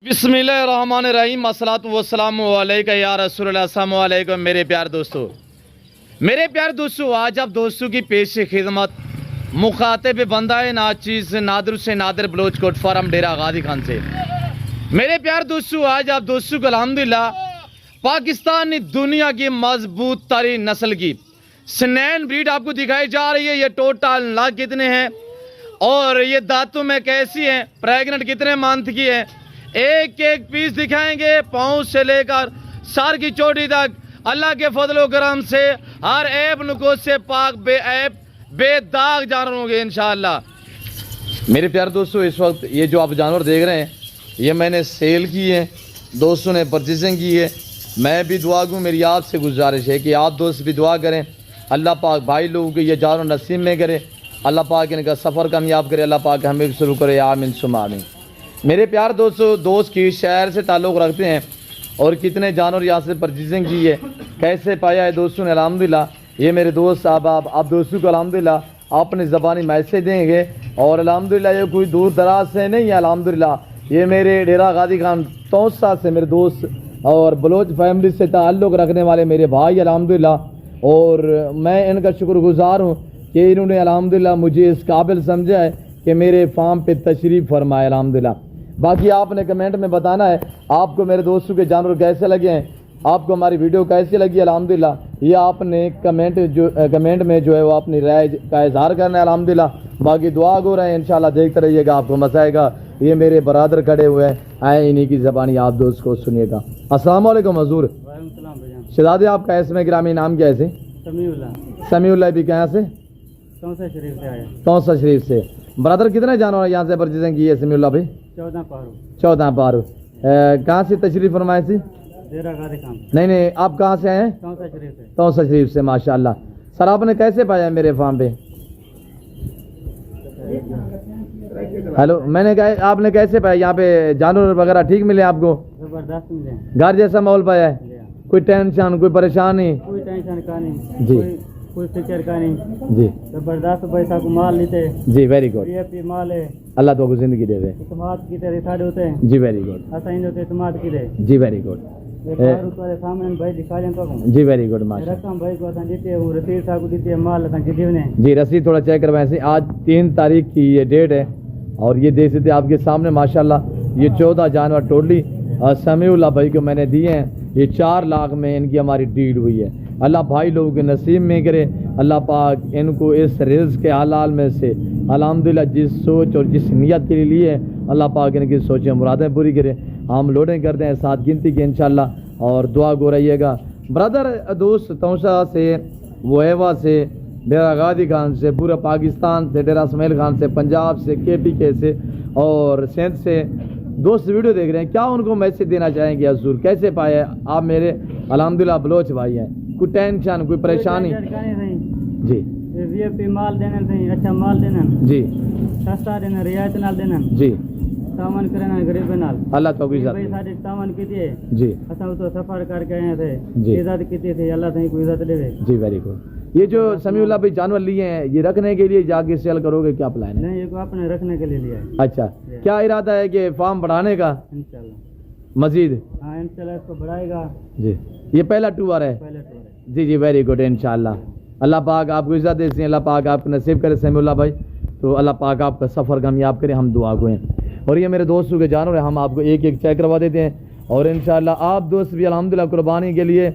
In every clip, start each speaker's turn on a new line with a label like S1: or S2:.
S1: बिस्मिल्लाहिर्रहमानिर्रहीम अस्सलातु वस्सलामु अलैका या रसूलल्लाह अस्सलामु अलैकुम। मेरे प्यारे दोस्तों, आज आप दोस्तों की पेश खिदमत मुखातिब बंदाए नाचीज़ नादिर से नादिर बलोच कोट फार्म डेरा गादी खान से। मेरे प्यारे दोस्तों, आज आप दोस्तों को अल्हम्दुलिल्लाह पाकिस्तान ने दुनिया की मजबूत तरीन नस्ल की स्नैन ब्रीड आपको दिखाई जा रही है। ये टोटल लाख कितने हैं और ये दांतों में कैसी है, प्रेगनेंट कितने मंथ की है, एक एक पीस दिखाएंगे। पाँव से लेकर सर की चोटी तक अल्लाह के फजल करम से हर ऐब नुकोस से पाक बेऐब बेदाग जानवर होंगे इंशाअल्लाह। मेरे प्यारे दोस्तों, इस वक्त ये जो आप जानवर देख रहे हैं ये मैंने सेल की है, दोस्तों ने परचेजिंग की है। मैं भी दुआ दूँ, मेरी आपसे गुजारिश है कि आप दोस्त भी दुआ करें। अल्लाह पाक भाई लोगों को ये जानवर नसीब में करे, अल्लाह पाक इनका सफ़र कामयाब करे, अल्लाह पाक हमें भी शुरू करे, आमीन सुम्मा आमीन। मेरे प्यार दोस्तों, दोस्त की शहर से ताल्लुक़ रखते हैं और कितने जानवर यहाँ से परचेजिंग की है, कैसे पाया है दोस्तों ने अल्हम्दुलिल्लाह। ये मेरे दोस्त साहब आप दोस्तों को अल्हम्दुलिल्लाह अपनी ज़बानी मैसेज देंगे और अल्हम्दुलिल्लाह ये कोई दूर दराज से नहीं है। अल्हम्दुलिल्लाह ये मेरे डेरा गादी खान तौसा से मेरे दोस्त और बलोच फैमिली से ताल्लुक़ रखने वाले मेरे भाई अल्हम्दुलिल्लाह। और मैं इनका शुक्रगुज़ार हूँ कि इन्होंने अल्हम्दुलिल्लाह मुझे इस काबिल समझा है कि मेरे फार्म पे तशरीफ़ फरमाए अल्हम्दुलिल्लाह। बाकी आपने कमेंट में बताना है आपको मेरे दोस्तों के जानवर कैसे लगे हैं, आपको हमारी वीडियो कैसी लगी अल्हम्दुलिल्लाह। ये आपने कमेंट में जो है वो अपनी राय का इजहार करना है अल्हम्दुलिल्लाह। बाकी दुआ गो रहे हैं इंशाल्लाह, देखते रहिएगा, आपको मज़ा आएगा। ये मेरे बरादर खड़े हुए हैं, आए इन्हीं की ज़बानी आप दोस्त को सुनिएगा। अस्सलाम वालेकुम हजूर। शहजादे आपका इसमें ग्रामीण नाम क्या है? समीउल्लाह भी कहाँ से?
S2: तौसा शरीफ से आया।
S1: तौसा शरीफ से। ब्रदर कितने जानवर यहाँ से परचेजिंग की है समीउल्लाह भाई? 14 पारू। कहाँ से तशरीफ फरमाए थी?
S2: डेरा गादी खान।
S1: नहीं, आप कहाँ से आए हैं?
S2: तौसा शरीफ से।
S1: तौसा शरीफ से, माशाल्लाह। सर आपने कैसे पाया मेरे फार्म पे? हेलो, मैंने कहा आपने कैसे पाया यहाँ पे जानवर वगैरह ठीक मिले आपको?
S2: जबरदस्त मिले।
S1: घर जैसा माहौल पाया है? कोई टेंशन कोई परेशानी?
S2: कोई टेंशन का नहीं
S1: जी,
S2: कोई फिक्र का नहीं
S1: जी।
S2: जबरदस्त पैसा को माल लेते
S1: जी, वेरी गुड।
S2: ये माल है,
S1: अल्लाह तो जिंदगी दे दे।
S2: इतमाद की तरह साढ़े होते हैं
S1: जी, वेरी गुड।
S2: ऐसा इन होते इतमाद की दे।
S1: जी, वेरी गुड।
S2: तुम्हारे सामने भाई दिखा लें तो
S1: जी, वेरी गुड माशा।
S2: रकम भाई को असां देते हैं, रसीद साहब को देते हैं, माल असां के देवने।
S1: जी, रसीद थोड़ा चेक करवाएं से। आज 3 तारीख की ये डेट है और ये देख सकते आपके सामने माशाल्लाह ये 14 जानवर टोटली समीउल्लाह भाई को मैंने दिए हैं। ये 4 लाख में इनकी हमारी डील हुई है। अल्लाह भाई लोगों के नसीब में करे, अल्लाह पाक इनको इस रिज़्क़ के हलाल में से अल्हम्दुलिल्लाह जिस सोच और जिस नियत के लिए अल्लाह पाक इनकी सोचें मुरादें पूरी करे। हम लोडें करते हैं 7 गिनती के इंशाल्लाह और दुआ गो रहिएगा। ब्रदर दोस्त तौसा से, वोएवा से, डेरा गादी खान से, पूरा पाकिस्तान से, डेरा इसमाइल खान से, पंजाब से, KPK से और सिंध से दोस्त वीडियो देख रहे हैं। क्या उनको मैसेज देना चाहेंगे हजूर, कैसे पाए आप मेरे अल्हम्दुलिल्लाह बलोच भाई हैं? कोई टेंशन कोई परेशानी? जी,
S2: VIP माल देना नहीं, अच्छा माल देना
S1: जी,
S2: सस्ता देना, रियायत नाल देना
S1: जी,
S2: सामान करना गरीब नाल।
S1: अल्लाह तो भी
S2: भाई सारे सामान किए
S1: जी,
S2: असां तो सफर करके आए थे,
S1: जी।
S2: इज्जत किए थे, अल्लाह सही को इज्जत देवे।
S1: जी, वेरी गुड। ये जो समीउल्लाह भाई जानवर लिए हैं ये रखने के लिए जाके सेल करोगे, क्या प्लान है?
S2: नहीं, ये को अपने रखने के लिए लिया है।
S1: अच्छा, क्या इरादा है कि फार्म बढ़ाने का
S2: इंशाल्लाह?
S1: मजीद?
S2: हाँ इंशाल्लाह इसको बढ़ाएगा।
S1: जी, ये पहला टूर है?
S2: पहले तो
S1: जी, जी, वेरी गुड। इंशाल्लाह अल्लाह पाक आपको इज्जत दे, अल्लाह पाक आपको नसीब करे समीउल्लाह भाई, तो अल्लाह पाक आपका सफ़र कामयाब करे, हम दुआ गो हैं। और ये मेरे दोस्तों के जानवर हैं, हम आपको एक एक चेक करवा देते हैं और इंशाल्लाह आप दोस्त भी अल्हम्दुलिल्लाह कुर्बानी के लिए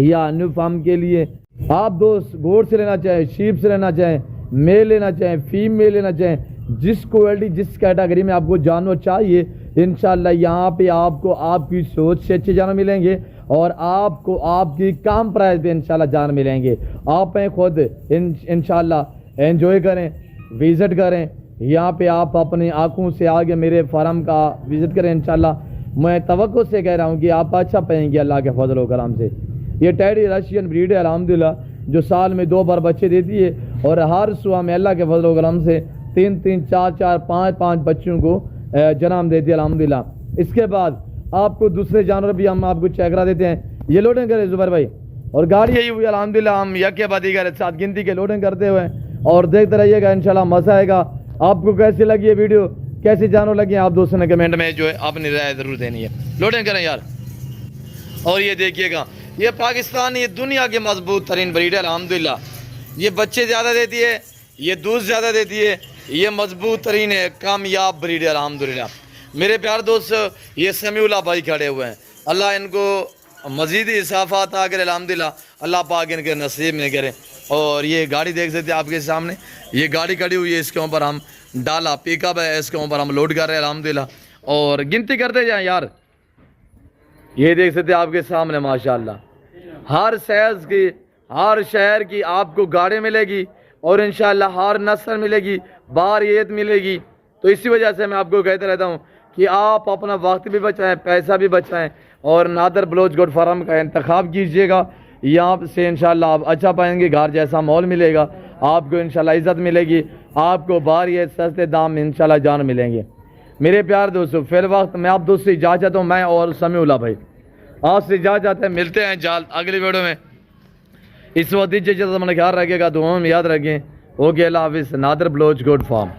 S1: या न्यू फार्म के लिए आप दोस्त गोट से लेना चाहें, शीप से लेना चाहें, मेल लेना चाहें, फीमेल लेना चाहें, जिस क्वालिटी जिस कैटेगरी में आपको जानवर चाहिए इंशाल्लाह यहाँ पे आपको आपकी सोच से अच्छे जानवर मिलेंगे और आपको आपकी कम प्राइस पे इंशाल्लाह जानवर मिलेंगे। आप खुद इंशाल्लाह एंजॉय करें, विज़िट करें यहाँ पे, आप अपनी आंखों से आगे मेरे फार्म का विज़िट करें इंशाल्लाह। मैं तवक्को से कह रहा हूँ कि आप अच्छा पाएंगे अल्लाह के फजल व करम से। ये टैडी रशियन ब्रीड है अल्हम्दुलिल्लाह, जो साल में 2 बार बच्चे देती है और हर सुबह में अल्लाह के फजल व करम से 3-3, 4-4, 5-5 बच्चों को जन्म देती है अल्हम्दुलिल्लाह। इसके बाद आपको दूसरे जानवर भी हम आपको चेक करा देते हैं। ये लोडिंग करें जुबैर भाई, और गाड़ी यही हुई अल्हम्दुलिल्लाह, हम यके बादी करे 7 गिनती के लोडिंग करते हुए और देखते रहिएगा इंशाल्लाह, मज़ा आएगा। आपको कैसी लगी ये वीडियो कैसी जानवर लगी आप दोस्तों ने कमेंट में जो है अपनी राय ज़रूर देनी है। लोडिंग करें यार। और ये देखिएगा, ये पाकिस्तान, ये दुनिया की मजबूत तरीन ब्रीड है अल्हम्दुलिल्लाह। ये बच्चे ज़्यादा देती है, ये दूध ज़्यादा देती है, ये मजबूत तरीन है, कामयाब ब्रीड है अल्हम्दुलिल्लाह। मेरे प्यार दोस्त, ये समीउल्लाह भाई खड़े हुए हैं, अल्लाह इनको मज़ीद इसाफ़ात आ करे अल्हम्दुलिल्लाह, अल्लाह पाक इनके नसीब में करे। और ये गाड़ी देख सकते हैं आपके सामने, ये गाड़ी खड़ी हुई है, इसके ऊपर हम डाला पिकअप है, इसके ऊपर हम लोड कर रहे हैं अल्हम्दुलिल्लाह। और गिनती करते जाएँ यार, ये देख सकते हैं आपके सामने माशाल्लाह। हर साइज़ की, हर शहर की आपको गाड़ी मिलेगी और इंशाल्लाह हर नस्ल मिलेगी, बारियत मिलेगी। तो इसी वजह से मैं आपको कहता रहता हूँ कि आप अपना वक्त भी बचाएं, पैसा भी बचाएं और नादर बलोच गोट फार्म का इंतखाब कीजिएगा। यहाँ से इंशाल्लाह आप अच्छा पाएंगे, घर जैसा माहौल मिलेगा, आपको इंशाल्लाह इज़्ज़त मिलेगी, आपको बारियत सस्ते दाम में इंशाल्लाह जान मिलेंगे। मेरे प्यार दोस्तों, फिर वक्त मैं आप दोस्तों से इजाज़त हूँ, मैं और समीउल्लाह भाई आपसे इजाज़त है। मिलते हैं जल्द अगली वीडियो में। इस वक्त दीजिए, अपना ख्याल रखिएगा, दुआओं में याद रखें। ओके, अल्लाह हाफिज़। Nadir Baloch goat farm.